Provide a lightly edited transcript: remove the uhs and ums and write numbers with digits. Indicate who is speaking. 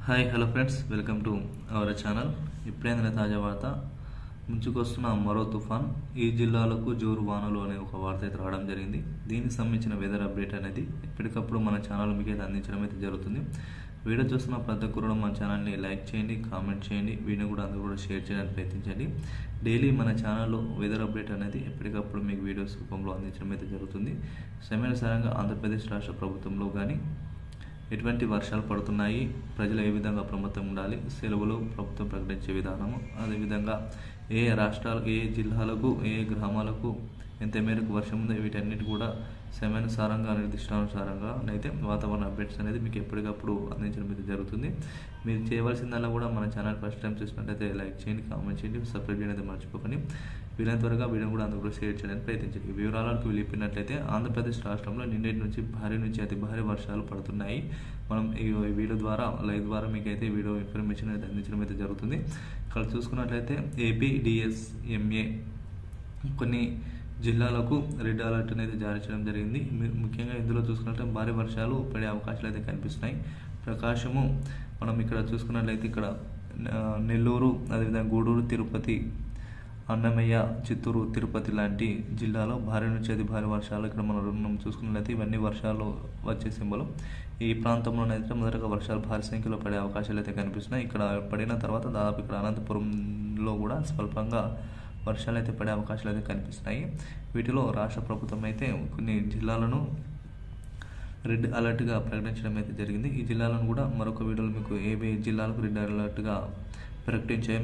Speaker 1: Hi hello friends, welcome to our channel. ఇప్పుడైన తాజా వార్త, ముంచుకొస్తున్న మరో తుఫాన్, ఈ జిల్లాలకు జోరు వానలు అనే ఒక వార్త అయితే రావడం జరిగింది. దీనికి సంబంధించిన వెదర్ అప్డేట్ అనేది ఎప్పటికప్పుడు మన ఛానల్ మీకు అయితే అందించడం అయితే జరుగుతుంది. వీడియో చూస్తున్న ప్రతి ఒక్కరు మన ఛానల్ని లైక్ చేయండి, కామెంట్ చేయండి, వీడియో కూడా అందరూ కూడా షేర్ చేయడానికి ప్రయత్నించండి. డైలీ మన ఛానల్లో వెదర్ అప్డేట్ అనేది ఎప్పటికప్పుడు మీకు వీడియోస్ రూపంలో అందించడం అయితే జరుగుతుంది. సమయానుసారంగా ఆంధ్రప్రదేశ్ రాష్ట్ర ప్రభుత్వంలో కానీ ఎటువంటి వర్షాలు పడుతున్నాయి, ప్రజలు ఏ విధంగా అప్రమత్తంగా ఉండాలి, సెలవులు ప్రభుత్వం ప్రకటించే విధానము, అదేవిధంగా ఏ రాష్ట్రాలు, ఏ జిల్లాలకు, ఏ గ్రామాలకు ఎంత మేరకు వర్షం ఉందో వీటన్నిటి కూడా సమయానుసారంగా, నిర్దిష్టానుసారంగా అయితే వాతావరణ అప్డేట్స్ అనేది మీకు ఎప్పటికప్పుడు అందించడం అయితే జరుగుతుంది. మీరు చేయవలసిందల్లా కూడా మన ఛానల్ ఫస్ట్ టైం చూసినట్లయితే లైక్ చేయండి, కామెంట్ చేయండి, సబ్స్క్రైబ్ చేయడం అయితే మర్చిపోకండి. వీలైన త్వరగా వీడియోని కూడా అందరూ షేర్ చేయడానికి ప్రయత్నించండి. వివరాలకు వెళ్ళిపోయినట్లయితే ఆంధ్రప్రదేశ్ రాష్ట్రంలో నిన్నటి నుంచి భారీ నుంచి అతి భారీ వర్షాలు పడుతున్నాయి. మనం ఈ వీడియో ద్వారా, లైవ్ ద్వారా మీకు అయితే వీడియో ఇన్ఫర్మేషన్ అయితే అందించడం అయితే జరుగుతుంది. ఇక్కడ చూసుకున్నట్లయితే ఏపీడీఎస్ఎంఏ కొన్ని జిల్లాలకు రెడ్ అలర్ట్ అనేది జారీ చేయడం జరిగింది. ముఖ్యంగా ఇందులో చూసుకున్నట్లయితే భారీ వర్షాలు పడే అవకాశాలు అయితే కనిపిస్తున్నాయి. ప్రకాశము, మనం ఇక్కడ చూసుకున్నట్లయితే ఇక్కడ నెల్లూరు, అదేవిధంగా గూడూరు, తిరుపతి, అన్నమయ్య, చిత్తూరు, తిరుపతి లాంటి జిల్లాలో భారీ నుంచి అతి భారీ వర్షాలు ఇక్కడ మనం చూసుకున్నట్లయితే ఇవన్నీ వర్షాలు వచ్చే సింబలు. ఈ ప్రాంతంలోనైతే మొదటగా వర్షాలు భారీ సంఖ్యలో పడే అవకాశాలు అయితే కనిపిస్తున్నాయి. ఇక్కడ పడిన తర్వాత దాదాపు ఇక్కడ అనంతపురంలో కూడా స్వల్పంగా వర్షాలు అయితే పడే అవకాశాలు అయితే కనిపిస్తున్నాయి. వీటిలో రాష్ట్ర ప్రభుత్వం అయితే కొన్ని జిల్లాలను రెడ్ అలర్ట్గా ప్రకటించడం అయితే జరిగింది. ఈ జిల్లాలను కూడా మరొక వీడియోలో మీకు ఏ జిల్లాలకు రెడ్ అలర్ట్గా ప్రకటించాయి